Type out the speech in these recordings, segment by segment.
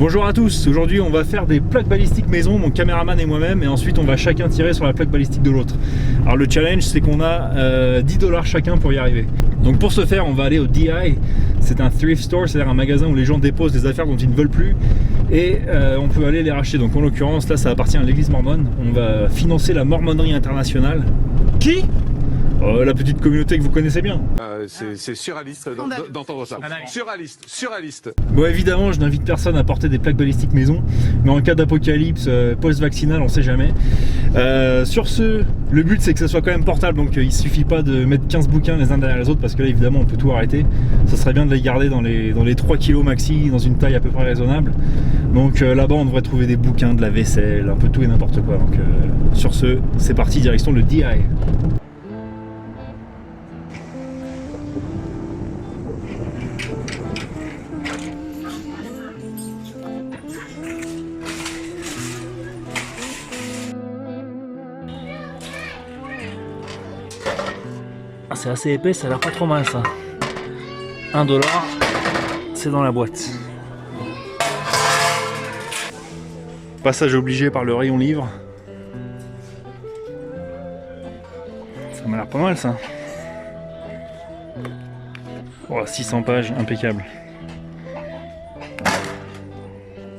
Bonjour à tous, aujourd'hui on va faire des plaques balistiques maison, mon caméraman et moi-même, et ensuite on va chacun tirer sur la plaque balistique de l'autre. Alors le challenge c'est qu'on a 10$ chacun pour y arriver. Donc pour ce faire on va aller au DI, c'est un thrift store, c'est-à-dire un magasin où les gens déposent des affaires dont ils ne veulent plus et on peut aller les racheter. Donc en l'occurrence là ça appartient à l'église mormone, on va financer la mormonnerie internationale. Qui ? La petite communauté que vous connaissez bien. C'est surréaliste d'entendre ça. Surréaliste. Bon, évidemment, je n'invite personne à porter des plaques balistiques maison, mais en cas d'apocalypse post-vaccinal, on sait jamais. Sur ce, le but c'est que ça soit quand même portable, donc il suffit pas de mettre 15 bouquins les uns derrière les autres, parce que là évidemment on peut tout arrêter. Ça serait bien de les garder dans les 3 kg maxi, dans une taille à peu près raisonnable. Donc là-bas on devrait trouver des bouquins, de la vaisselle, un peu tout et n'importe quoi. Donc sur ce, c'est parti, direction le DI. Ah, c'est assez épais, ça a l'air pas trop mal ça. 1$, c'est dans la boîte. Passage obligé par le rayon livre. Ça m'a l'air pas mal ça. Oh, 600 pages, impeccable.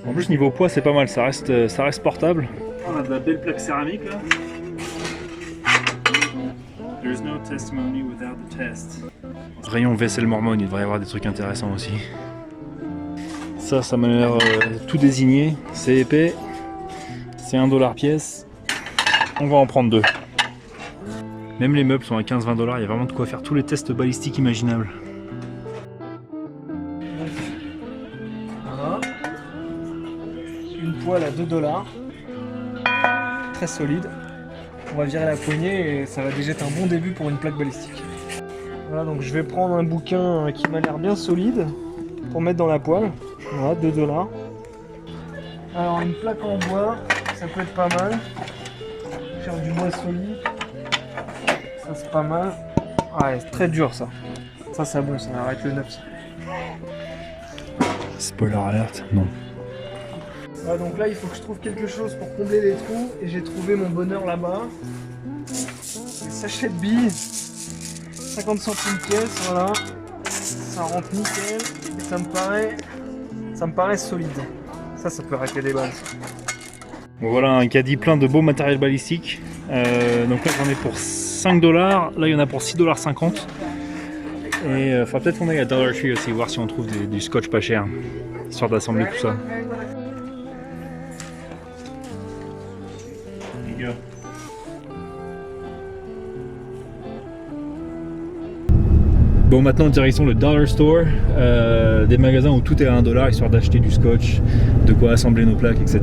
En plus niveau poids c'est pas mal, ça reste portable. On a de la belle plaque céramique là. There's no testimony without the test. Rayon vaisselle mormone, il devrait y avoir des trucs intéressants aussi. Ça m'a l'air tout désigné. C'est épais. C'est 1$ pièce. On va en prendre 2. Même les meubles sont à 15-20$. Il y a vraiment de quoi faire tous les tests balistiques imaginables. Voilà. Une poêle à 2$. Très solide. On va virer la poignée et ça va déjà être un bon début pour une plaque balistique. Voilà, donc je vais prendre un bouquin qui m'a l'air bien solide pour mettre dans la poêle. Voilà, 2$. Alors une plaque en bois, ça peut être pas mal. Faire du bois solide, ça c'est pas mal. Ouais, c'est très dur ça. Ça bon, ça arrête le 9. Ça. Spoiler alert, non. Voilà, donc là il faut que je trouve quelque chose pour combler les trous et j'ai trouvé mon bonheur là-bas. Des sachets de billes, 50 centimes pièce, voilà. Ça rentre nickel et ça me paraît solide. Ça peut arrêter les balles. Bon, voilà un caddie plein de beau matériel balistique. Donc là j'en ai pour 5$, là il y en a pour 6,50$. Et faudra peut-être qu'on aille à Dollar Tree aussi, voir si on trouve du scotch pas cher, histoire d'assembler tout ça. Bon, maintenant direction le Dollar Store, des magasins où tout est à 1$, histoire d'acheter du scotch, de quoi assembler nos plaques, etc.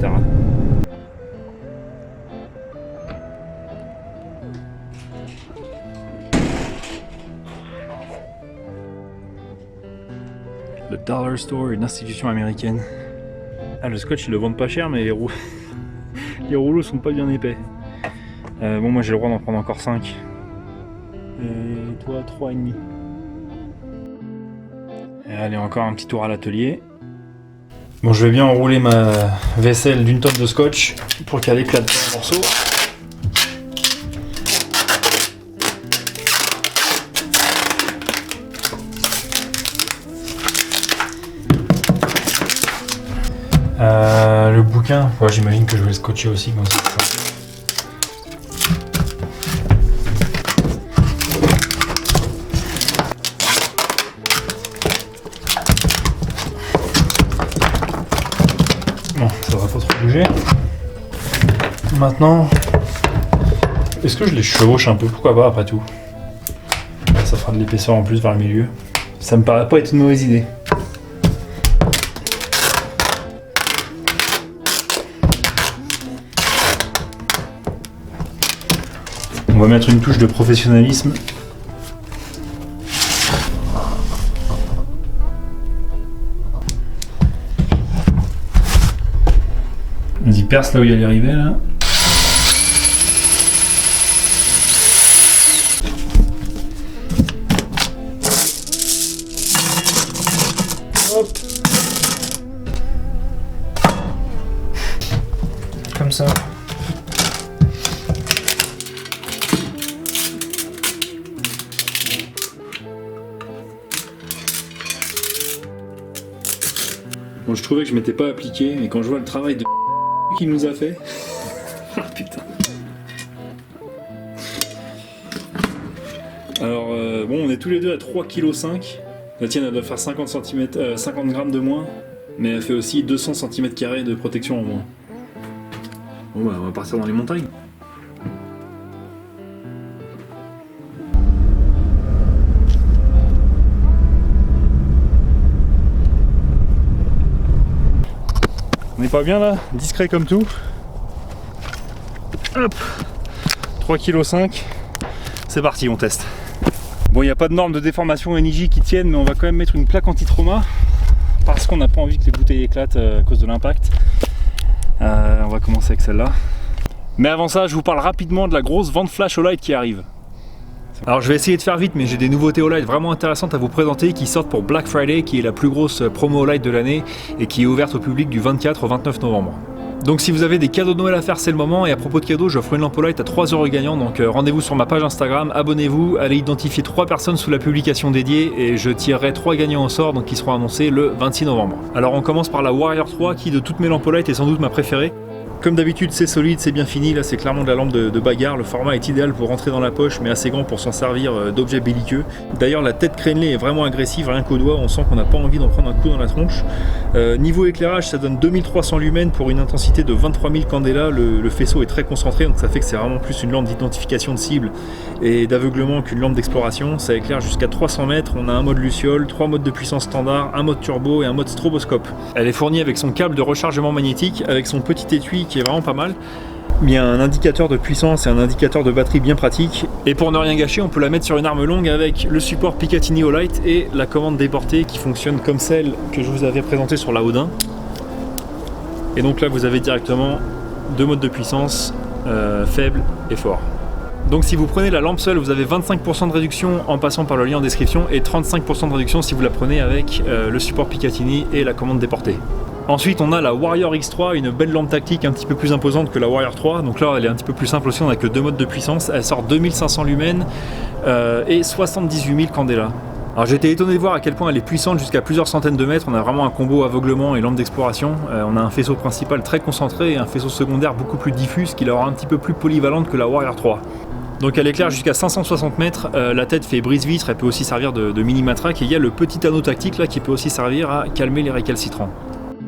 Le Dollar Store, une institution américaine. Ah, le scotch ils le vendent pas cher, mais les rouleaux sont pas bien épais. Bon, moi j'ai le droit d'en prendre encore 5. Et toi 3,5. Et allez, encore un petit tour à l'atelier. Bon, je vais bien enrouler ma vaisselle d'une tonne de scotch pour qu'elle éclate en morceaux. Le bouquin, ouais, j'imagine que je vais le scotcher aussi comme ça. Bon, ça va pas trop bouger. Maintenant, est-ce que je les chevauche un peu? Pourquoi pas après tout? Ça fera de l'épaisseur en plus vers le milieu. Ça me paraît pas être une mauvaise idée. On va mettre une touche de professionnalisme. Vas-y, perce là où il y a les rivets là. comme ça. Bon, je trouvais que je m'étais pas appliqué, mais quand je vois le travail de qu'il nous a fait... Ah putain. Alors, bon, on est tous les deux à 3,5 kg. La tienne, elle doit faire 50 grammes de moins, mais elle fait aussi 200 cm² de protection en moins. Bon bah, on va partir dans les montagnes. On n'est pas bien là, discret comme tout. Hop, 3,5 kg. C'est parti, on teste. Bon, il n'y a pas de normes de déformation NIJ qui tiennent, mais on va quand même mettre une plaque anti-trauma parce qu'on n'a pas envie que les bouteilles éclatent à cause de l'impact. On va commencer avec celle-là. Mais avant ça, je vous parle rapidement de la grosse vente flash au light qui arrive. Alors je vais essayer de faire vite, mais j'ai des nouveautés au light vraiment intéressantes à vous présenter qui sortent pour Black Friday, qui est la plus grosse promo au light de l'année et qui est ouverte au public du 24 au 29 novembre. Donc si vous avez des cadeaux de Noël à faire, c'est le moment. Et à propos de cadeaux, j'offre une lampe au light à 3 € gagnant. Donc rendez-vous sur ma page Instagram, abonnez-vous, allez identifier 3 personnes sous la publication dédiée et je tirerai 3 gagnants au sort, donc qui seront annoncés le 26 novembre. Alors on commence par la Warrior 3 qui de toutes mes lampes au light est sans doute ma préférée. Comme d'habitude, c'est solide, c'est bien fini. Là, c'est clairement de la lampe de bagarre. Le format est idéal pour rentrer dans la poche, mais assez grand pour s'en servir d'objet belliqueux. D'ailleurs, la tête crénelée est vraiment agressive. Rien qu'au doigt, on sent qu'on n'a pas envie d'en prendre un coup dans la tronche. Niveau éclairage, ça donne 2300 lumens pour une intensité de 23 000 candela. Le faisceau est très concentré, donc ça fait que c'est vraiment plus une lampe d'identification de cible et d'aveuglement qu'une lampe d'exploration. Ça éclaire jusqu'à 300 mètres. On a un mode luciole, 3 modes de puissance standard, un mode turbo et un mode stroboscope. Elle est fournie avec son câble de rechargement magnétique, avec son petit étui qui est vraiment pas mal. Il y a un indicateur de puissance et un indicateur de batterie bien pratique. Et pour ne rien gâcher, on peut la mettre sur une arme longue avec le support Picatinny au light et la commande déportée qui fonctionne comme celle que je vous avais présentée sur la Odin. Et donc là, vous avez directement 2 modes de puissance, faible et fort. Donc si vous prenez la lampe seule, vous avez 25% de réduction en passant par le lien en description et 35% de réduction si vous la prenez avec le support Picatinny et la commande déportée. Ensuite on a la Warrior X3, une belle lampe tactique un petit peu plus imposante que la Warrior 3. Donc là elle est un petit peu plus simple aussi, on n'a que 2 modes de puissance. Elle sort 2500 lumens et 78 000 candela. Alors j'ai été étonné de voir à quel point elle est puissante jusqu'à plusieurs centaines de mètres. On a vraiment un combo aveuglement et lampe d'exploration. On a un faisceau principal très concentré et un faisceau secondaire beaucoup plus diffus, ce qui la rend un petit peu plus polyvalente que la Warrior 3. Donc elle éclaire jusqu'à 560 mètres, la tête fait brise-vitre, elle peut aussi servir de mini-matraque et il y a le petit anneau tactique là qui peut aussi servir à calmer les récalcitrants.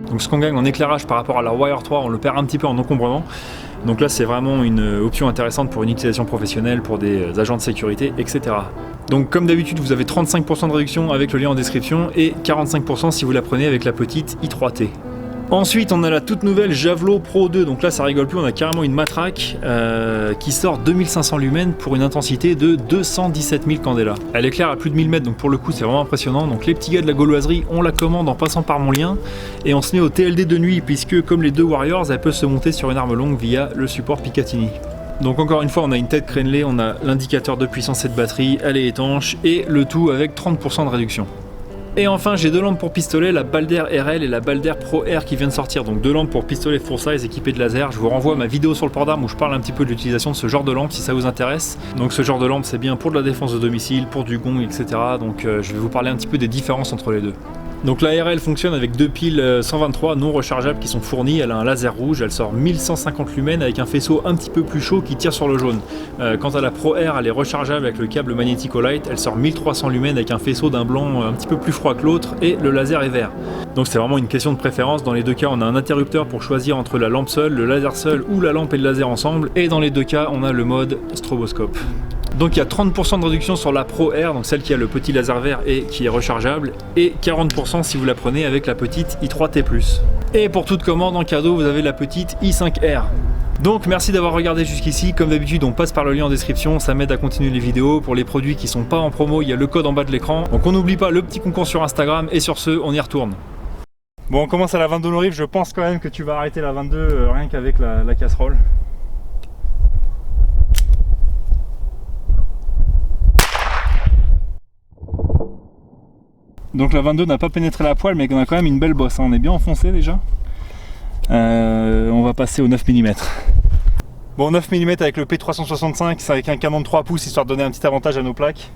Donc ce qu'on gagne en éclairage par rapport à la Warrior 3, on le perd un petit peu en encombrement. Donc là c'est vraiment une option intéressante pour une utilisation professionnelle, pour des agents de sécurité, etc. Donc comme d'habitude vous avez 35% de réduction avec le lien en description et 45% si vous la prenez avec la petite i3T. Ensuite on a la toute nouvelle Javelot Pro 2, donc là ça rigole plus, on a carrément une matraque qui sort 2500 lumens pour une intensité de 217 000 candela. Elle éclaire à plus de 1000 mètres, donc pour le coup c'est vraiment impressionnant. Donc les petits gars de la gauloiserie, on la commande en passant par mon lien et on se met au TLD de nuit puisque comme les deux Warriors, elle peut se monter sur une arme longue via le support Picatinny. Donc encore une fois on a une tête crénelée, on a l'indicateur de puissance et de batterie, elle est étanche et le tout avec 30% de réduction. Et enfin j'ai 2 lampes pour pistolet, la Balder RL et la Balder Pro R qui viennent de sortir. Donc 2 lampes pour pistolet full size équipées de laser. Je vous renvoie à ma vidéo sur le port d'armes où je parle un petit peu de l'utilisation de ce genre de lampe si ça vous intéresse. Donc ce genre de lampe c'est bien pour de la défense de domicile, pour du gong, etc. Donc je vais vous parler un petit peu des différences entre les deux. Donc la RL fonctionne avec 2 piles 123 non rechargeables qui sont fournies, elle a un laser rouge, elle sort 1150 lumens avec un faisceau un petit peu plus chaud qui tire sur le jaune. Quant à la Pro R, elle est rechargeable avec le câble magnétique au light, elle sort 1300 lumens avec un faisceau d'un blanc un petit peu plus froid que l'autre et le laser est vert. Donc c'est vraiment une question de préférence, dans les deux cas on a un interrupteur pour choisir entre la lampe seule, le laser seul ou la lampe et le laser ensemble et dans les deux cas on a le mode stroboscope. Donc il y a 30% de réduction sur la Pro R, donc celle qui a le petit laser vert et qui est rechargeable, et 40% si vous la prenez avec la petite i3T+. Et pour toute commande en cadeau, vous avez la petite i5R. Donc merci d'avoir regardé jusqu'ici, comme d'habitude on passe par le lien en description, ça m'aide à continuer les vidéos. Pour les produits qui sont pas en promo, il y a le code en bas de l'écran. Donc on n'oublie pas le petit concours sur Instagram, et sur ce, on y retourne. Bon, on commence à la 22 Lorive, je pense quand même que tu vas arrêter la 22 rien qu'avec la casserole. Donc la 22 n'a pas pénétré la poêle, mais on a quand même une belle bosse, hein. On est bien enfoncé déjà. on va passer au 9 mm. Bon, 9 mm avec le P365, c'est avec un canon de 3 pouces histoire de donner un petit avantage à nos plaques.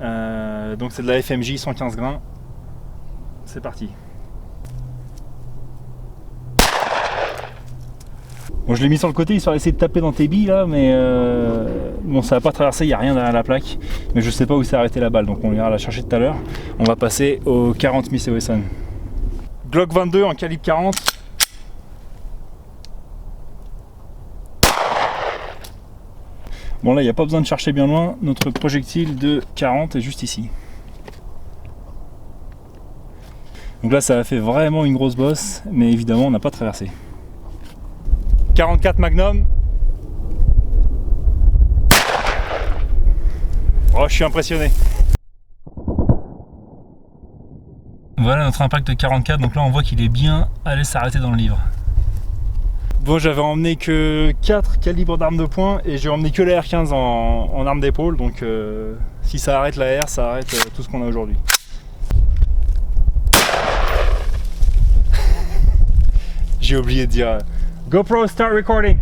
Donc c'est de la FMJ 115 grains. C'est parti. Bon, je l'ai mis sur le côté histoire d'essayer de taper dans tes billes là, mais bon, ça va pas traverser, il n'y a rien derrière la plaque. Mais je sais pas où s'est arrêtée la balle, donc on ira la chercher tout à l'heure. On va passer au 40 Smith & Wesson. Glock 22 en calibre 40. Bon, là il n'y a pas besoin de chercher bien loin, notre projectile de 40 est juste ici. Donc là ça a fait vraiment une grosse bosse, mais évidemment on n'a pas traversé. 44 Magnum. Oh, je suis impressionné. Voilà notre impact de 44, donc là on voit qu'il est bien allé s'arrêter dans le livre. Bon, j'avais emmené que 4 calibres d'armes de poing et j'ai emmené que la R15 en arme d'épaule, donc si ça arrête la R, ça arrête tout ce qu'on a aujourd'hui. J'ai oublié de dire GoPro start recording.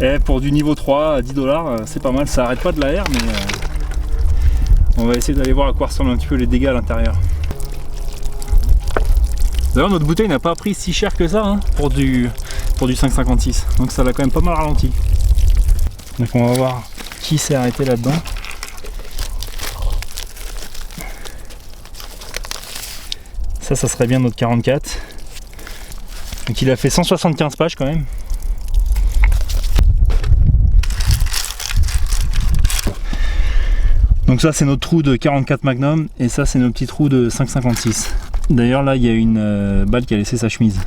Et pour du niveau 3 à 10$, c'est pas mal, ça arrête pas de la R, mais on va essayer d'aller voir à quoi ressemblent un petit peu les dégâts à l'intérieur. D'ailleurs notre bouteille n'a pas pris si cher que ça hein, pour du 5,56, donc ça l'a quand même pas mal ralenti. Donc on va voir qui s'est arrêté là-dedans. Ça serait bien notre 44. Donc il a fait 175 pages quand même. Donc ça c'est notre trou de 44 Magnum et ça c'est nos petits trous de 5,56. D'ailleurs là il y a une balle qui a laissé sa chemise.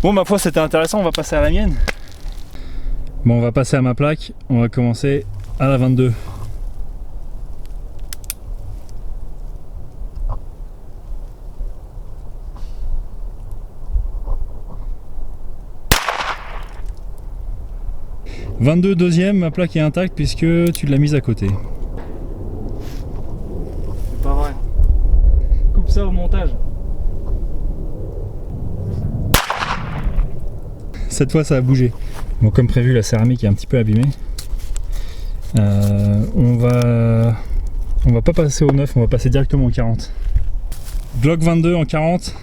Bon, ma foi c'était intéressant, on va passer à la mienne. Bon, on va passer à ma plaque, on va commencer à la 22. « 22 deuxième, ma plaque est intacte puisque tu l'as mise à côté. » C'est pas vrai. Coupe ça au montage. Cette fois ça a bougé. Bon, comme prévu, la céramique est un petit peu abîmée. On va pas passer au 9, on va passer directement au 40. Glock 22 en 40.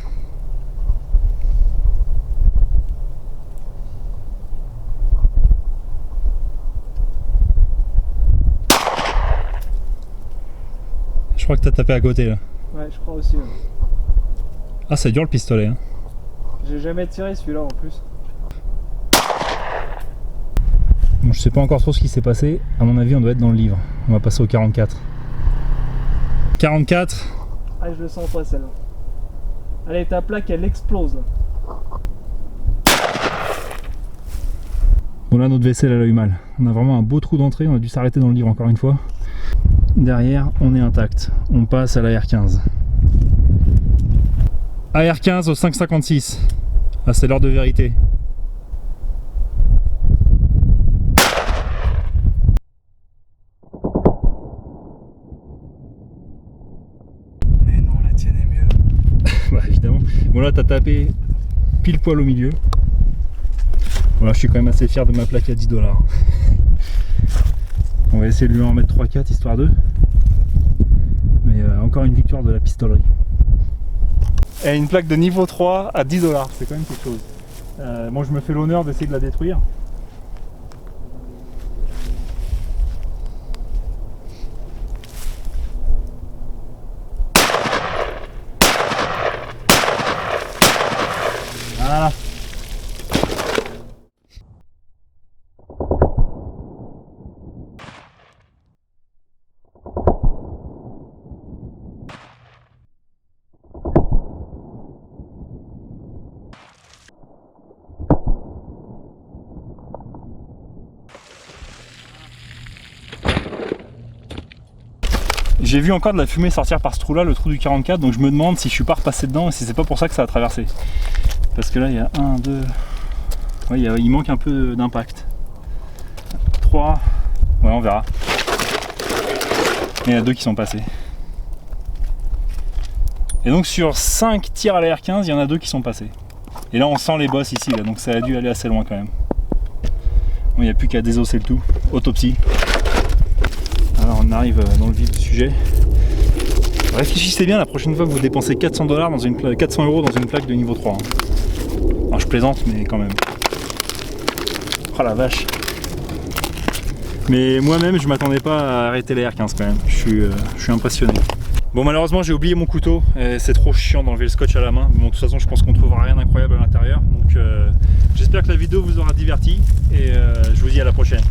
Je crois que t'as tapé à côté là. Ouais, je crois aussi. Ouais. Ah, c'est dur le pistolet. Hein. J'ai jamais tiré celui-là en plus. Bon, je sais pas encore trop ce qui s'est passé. À mon avis, on doit être dans le livre. On va passer au 44. 44. Ah, je le sens pas celle-là. Allez, ta plaque elle explose là. Bon, là notre vaisselle elle a eu mal. On a vraiment un beau trou d'entrée. On a dû s'arrêter dans le livre encore une fois. Derrière, on est intact. On passe à la R15. AR15 au 5,56. Ah, c'est l'heure de vérité. Mais non, la tienne est mieux. Bah, évidemment. Bon, là, t'as tapé pile poil au milieu. Voilà, je suis quand même assez fier de ma plaque à 10$. On va essayer de lui en mettre 3-4 histoire d'eux. Mais encore une victoire de la pistolerie. Et une plaque de niveau 3 à 10$, c'est quand même quelque chose. Moi je me fais l'honneur d'essayer de la détruire. Voilà. J'ai vu encore de la fumée sortir par ce trou là, le trou du 44, donc je me demande si je suis pas repassé dedans et si c'est pas pour ça que ça a traversé. Parce que là il y a 1, 2... Ouais, il manque un peu d'impact. 3... Ouais, on verra. Il y en a 2 qui sont passés. Et donc sur 5 tirs à la R15, il y en a 2 qui sont passés. Et là on sent les bosses ici, là, donc ça a dû aller assez loin quand même. Bon, il n'y a plus qu'à désosser le tout. Autopsie. Alors on arrive dans le vif du sujet. Réfléchissez bien la prochaine fois que vous dépensez 400 € dans une 400 € dans une plaque de niveau 3. Hein. Alors je plaisante, mais quand même. Oh la vache. Mais moi-même je m'attendais pas à arrêter les R15 quand même. Je suis impressionné. Bon, malheureusement j'ai oublié mon couteau, c'est trop chiant d'enlever le scotch à la main. Bon, de toute façon je pense qu'on trouvera rien d'incroyable à l'intérieur. Donc j'espère que la vidéo vous aura diverti et je vous dis à la prochaine.